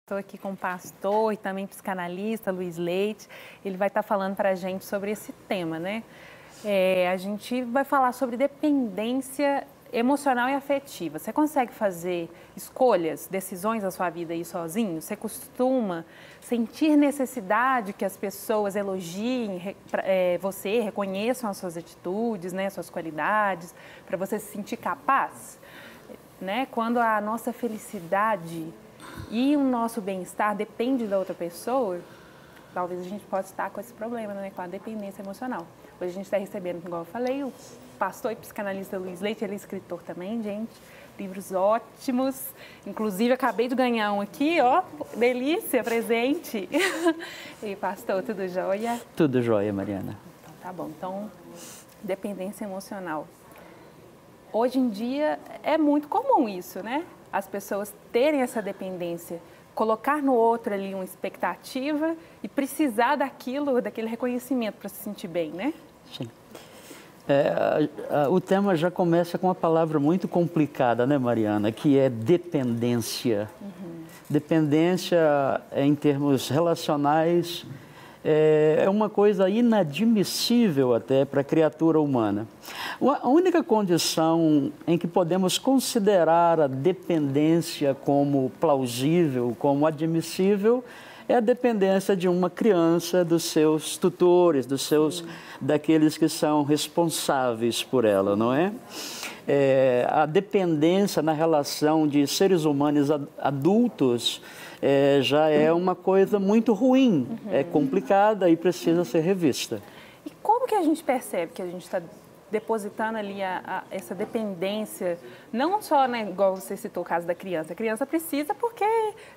Estou aqui com o pastor e também psicanalista, Luiz Leite. Ele vai estar falando para a gente sobre esse tema, né? A gente vai falar sobre dependência emocional e afetiva. Você consegue fazer escolhas, decisões na sua vida aí sozinho? Você costuma sentir necessidade que as pessoas elogiem você, reconheçam as suas atitudes, né, as suas qualidades, para você se sentir capaz? Né? Quando a nossa felicidade e o nosso bem-estar depende da outra pessoa, talvez a gente possa estar com esse problema, né? Com a dependência emocional. Hoje a gente está recebendo, igual eu falei, o pastor e psicanalista Luiz Leite, ele é escritor também, gente. Livros ótimos. Inclusive, acabei de ganhar um aqui, ó. Delícia, presente. E pastor, tudo jóia? Tudo jóia, Mariana. Então, tá bom. Então, dependência emocional. Hoje em dia é muito comum isso, né? As pessoas terem essa dependência, colocar no outro ali uma expectativa e precisar daquele reconhecimento para se sentir bem, né? Sim. O tema já começa com uma palavra muito complicada, né, Mariana? Que é dependência. Uhum. Dependência, em termos relacionais, é uma coisa inadmissível até para a criatura humana. A única condição em que podemos considerar a dependência como plausível, como admissível, é a dependência de uma criança dos seus tutores, daqueles que são responsáveis por ela, não é? A dependência na relação de seres humanos adultos já é uma coisa muito ruim, é complicada e precisa ser revista. E como que a gente percebe que a gente está depositando ali essa dependência, não só, né, igual você citou o caso da criança. A criança precisa porque,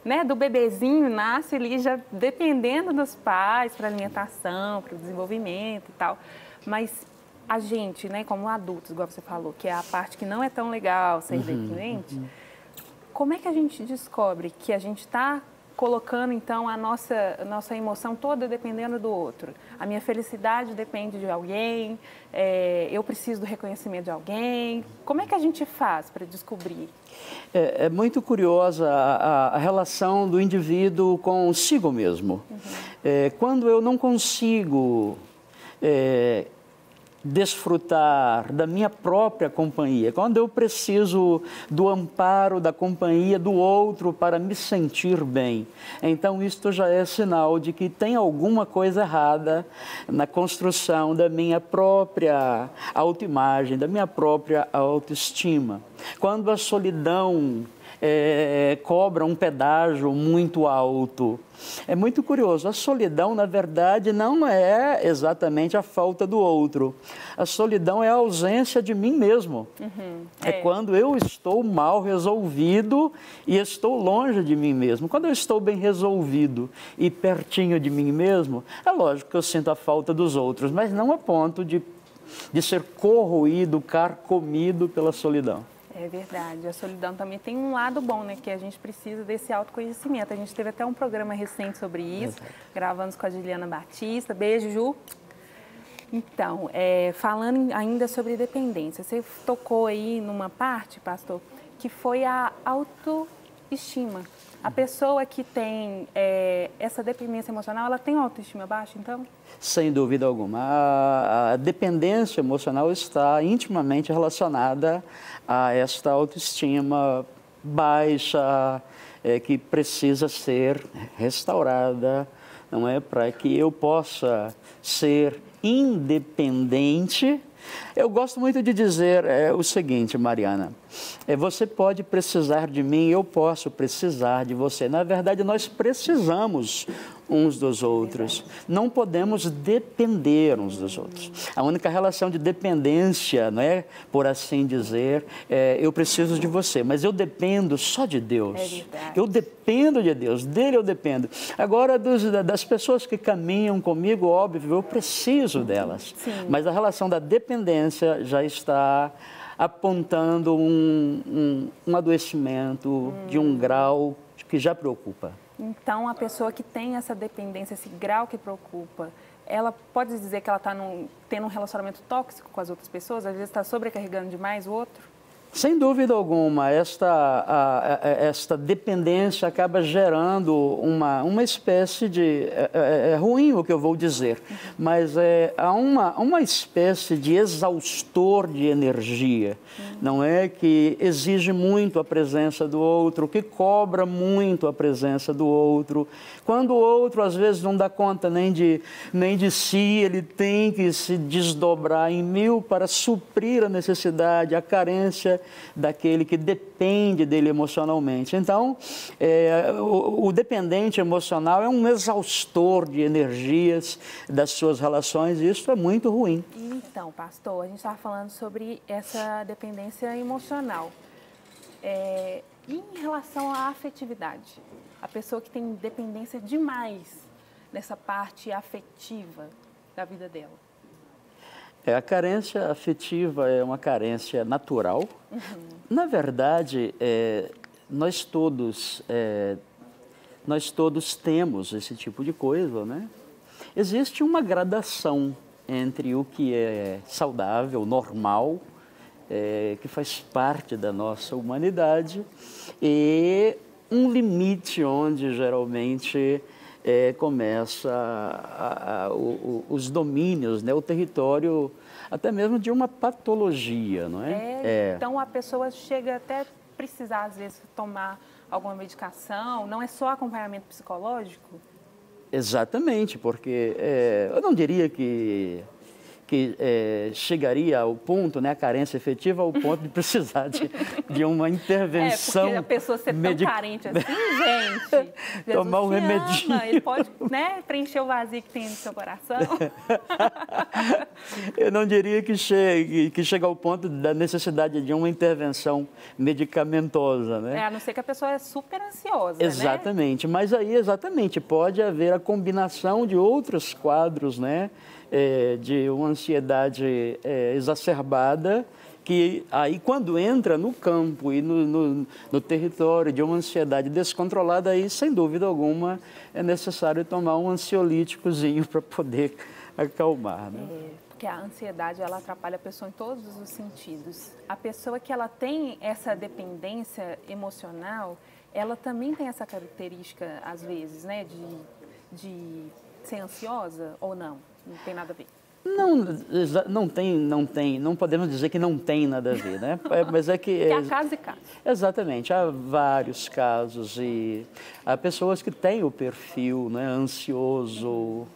né, do bebezinho nasce ali já dependendo dos pais para alimentação, para o desenvolvimento e tal. Mas a gente, né, como adultos, igual você falou, que é a parte que não é tão legal ser dependente, como é que a gente descobre que a gente está colocando, então, a nossa emoção toda dependendo do outro? A minha felicidade depende de alguém, eu preciso do reconhecimento de alguém. Como é que a gente faz para descobrir? É muito curiosa a relação do indivíduo consigo mesmo. Quando eu não consigo desfrutar da minha própria companhia, quando eu preciso do amparo da companhia do outro para me sentir bem, então isto já é sinal de que tem alguma coisa errada na construção da minha própria autoimagem, da minha própria autoestima. Quando a solidão cobra um pedágio muito alto. É muito curioso, a solidão, na verdade, não é exatamente a falta do outro. A solidão é a ausência de mim mesmo. É quando eu estou mal resolvido e estou longe de mim mesmo. Quando eu estou bem resolvido e pertinho de mim mesmo, é lógico que eu sinto a falta dos outros, mas não a ponto de ser corroído, carcomido pela solidão. É verdade, a solidão também tem um lado bom, né? Que a gente precisa desse autoconhecimento. A gente teve até um programa recente sobre isso, gravamos com a Juliana Batista. Beijo, Ju. Então, falando ainda sobre dependência, você tocou aí numa parte, pastor, que foi a autoestima. A pessoa que tem essa dependência emocional, ela tem autoestima baixa, então? Sem dúvida alguma. A dependência emocional está intimamente relacionada a esta autoestima baixa, que precisa ser restaurada, não é? Para que eu possa ser independente. Eu gosto muito de dizer o seguinte, Mariana, você pode precisar de mim, eu posso precisar de você. Na verdade, nós precisamos uns dos outros. Não podemos depender uns dos outros. A única relação de dependência, não é, por assim dizer, eu preciso de você, mas eu dependo só de Deus. Eu dependo de Deus, dele eu dependo. Agora, das pessoas que caminham comigo, óbvio, eu preciso delas. Sim. Mas a relação da dependência já está apontando um adoecimento de um grau que já preocupa. Então, a pessoa que tem essa dependência, esse grau que preocupa, ela pode dizer que ela está tendo um relacionamento tóxico com as outras pessoas? Às vezes está sobrecarregando demais o outro? Sem dúvida alguma, esta dependência acaba gerando uma espécie de... É ruim o que eu vou dizer, mas há uma espécie de exaustor de energia, não é? Que exige muito a presença do outro, que cobra muito a presença do outro. Quando o outro, às vezes, não dá conta nem de si, ele tem que se desdobrar em mil para suprir a necessidade, a carência daquele que depende dele emocionalmente. Então, o dependente emocional é um exaustor de energias das suas relações e isso é muito ruim. Então, pastor, a gente estava falando sobre essa dependência emocional. E em relação à afetividade? A pessoa que tem dependência demais nessa parte afetiva da vida dela. A carência afetiva é uma carência natural. Na verdade, nós todos temos esse tipo de coisa, né? Existe uma gradação entre o que é saudável, normal, que faz parte da nossa humanidade, e um limite onde geralmente começa os domínios, né? O território até mesmo de uma patologia, não é? Então a pessoa chega até precisar às vezes tomar alguma medicação, não é só acompanhamento psicológico? Exatamente, porque eu não diria que chegaria ao ponto, né, a carência efetiva, ao ponto de precisar de uma intervenção. Porque a pessoa ser tão carente assim, gente, Jesus tomar um remedinho. Ama, ele pode, né, preencher o vazio que tem no seu coração. Eu não diria que chega ao ponto da necessidade de uma intervenção medicamentosa, né? A não ser que a pessoa é super ansiosa, exatamente, né? Mas aí, exatamente, pode haver a combinação de outros quadros, né? De uma ansiedade exacerbada, que aí quando entra no campo e no território de uma ansiedade descontrolada, aí sem dúvida alguma é necessário tomar um ansiolíticozinho para poder acalmar, né? Porque a ansiedade, ela atrapalha a pessoa em todos os sentidos. A pessoa que ela tem essa dependência emocional, ela também tem essa característica, às vezes, né, de ser ansiosa ou não? Não tem nada a ver. Não podemos dizer que não tem nada a ver, né? Mas é que... há casos e casos. Exatamente, há vários casos e há pessoas que têm o perfil, né, ansioso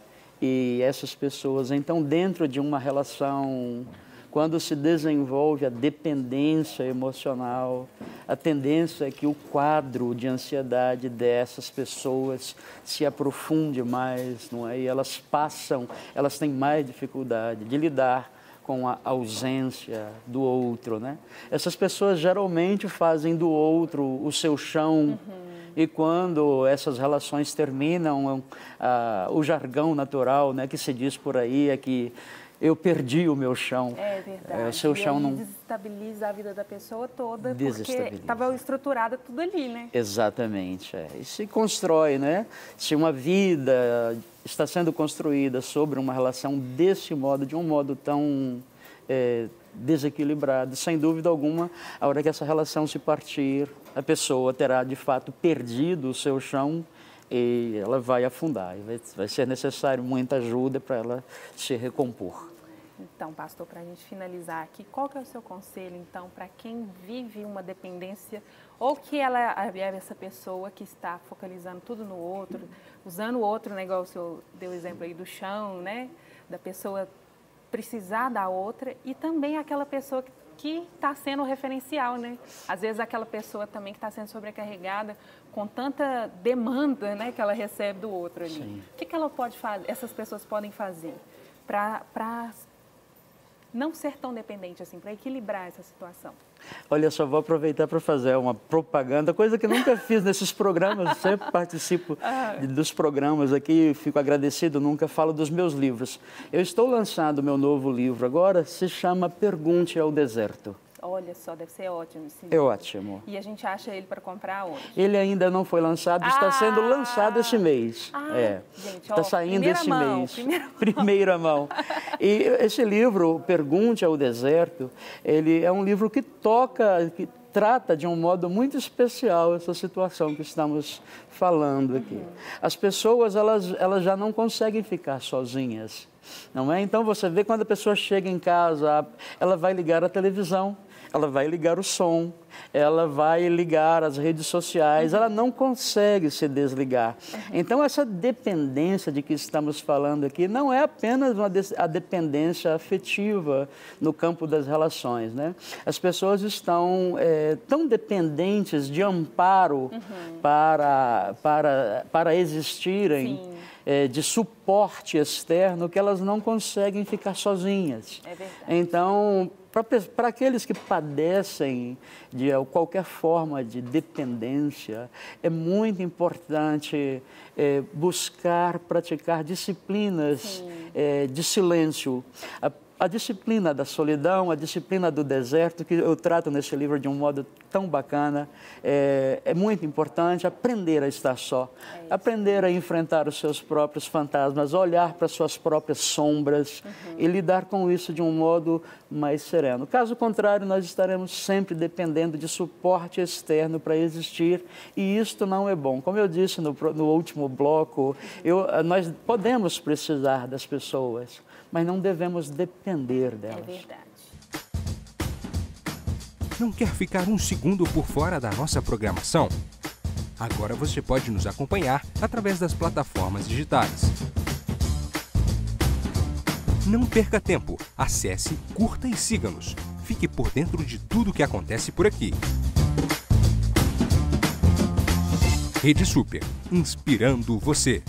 e essas pessoas, então, dentro de uma relação, quando se desenvolve a dependência emocional, a tendência é que o quadro de ansiedade dessas pessoas se aprofunde mais, não é? E elas têm mais dificuldade de lidar com a ausência do outro, né? Essas pessoas geralmente fazem do outro o seu chão, e quando essas relações terminam, o jargão natural, né, que se diz por aí é que eu perdi o meu chão. É verdade. O seu chão não desestabiliza a vida da pessoa toda, porque estava estruturada tudo ali, né? Exatamente. E se constrói, né? Se uma vida está sendo construída sobre uma relação desse modo, de um modo tão desequilibrado, sem dúvida alguma, a hora que essa relação se partir, a pessoa terá de fato perdido o seu chão e ela vai afundar. Vai ser necessário muita ajuda para ela se recompor. Então, pastor, para a gente finalizar aqui, qual que é o seu conselho, então, para quem vive uma dependência ou que ela é essa pessoa que está focalizando tudo no outro, usando o outro, né, igual o senhor deu o exemplo aí do chão, né, da pessoa precisar da outra, e também aquela pessoa que está sendo o referencial, né? Às vezes aquela pessoa também que está sendo sobrecarregada com tanta demanda, né, que ela recebe do outro ali. Sim. O que ela pode fazer, essas pessoas podem fazer para não ser tão dependente assim, para equilibrar essa situação? Olha, só vou aproveitar para fazer uma propaganda, coisa que nunca fiz nesses programas, sempre participo dos programas aqui, fico agradecido, nunca falo dos meus livros. Eu estou lançando o meu novo livro agora, se chama Pergunte ao Deserto. Olha só, deve ser ótimo esse É livro. ótimo. E a gente acha ele para comprar onde? Ele ainda não foi lançado, está sendo lançado esse mês. Gente, Está saindo esse mês. Primeira mão. E esse livro, Pergunte ao Deserto, ele é um livro que trata de um modo muito especial essa situação que estamos falando aqui. As pessoas, elas já não conseguem ficar sozinhas, não é? Então, você vê quando a pessoa chega em casa, ela vai ligar a televisão, ela vai ligar o som, ela vai ligar as redes sociais, ela não consegue se desligar. Então, essa dependência de que estamos falando aqui não é apenas a dependência afetiva no campo das relações, né? As pessoas estão tão dependentes de amparo para existirem, de suporte externo, que elas não conseguem ficar sozinhas. É verdade. Então, para aqueles que padecem de qualquer forma de dependência, é muito importante praticar disciplinas de silêncio. A disciplina da solidão, a disciplina do deserto, que eu trato nesse livro de um modo tão bacana, é muito importante aprender a estar só, aprender a enfrentar os seus próprios fantasmas, olhar para suas próprias sombras e lidar com isso de um modo mais sereno. Caso contrário, nós estaremos sempre dependendo de suporte externo para existir e isto não é bom. Como eu disse no último bloco, nós podemos precisar das pessoas, mas não devemos depender delas. É verdade. Não quer ficar um segundo por fora da nossa programação? Agora você pode nos acompanhar através das plataformas digitais. Não perca tempo, acesse, curta e siga-nos. Fique por dentro de tudo o que acontece por aqui. Rede Super, inspirando você.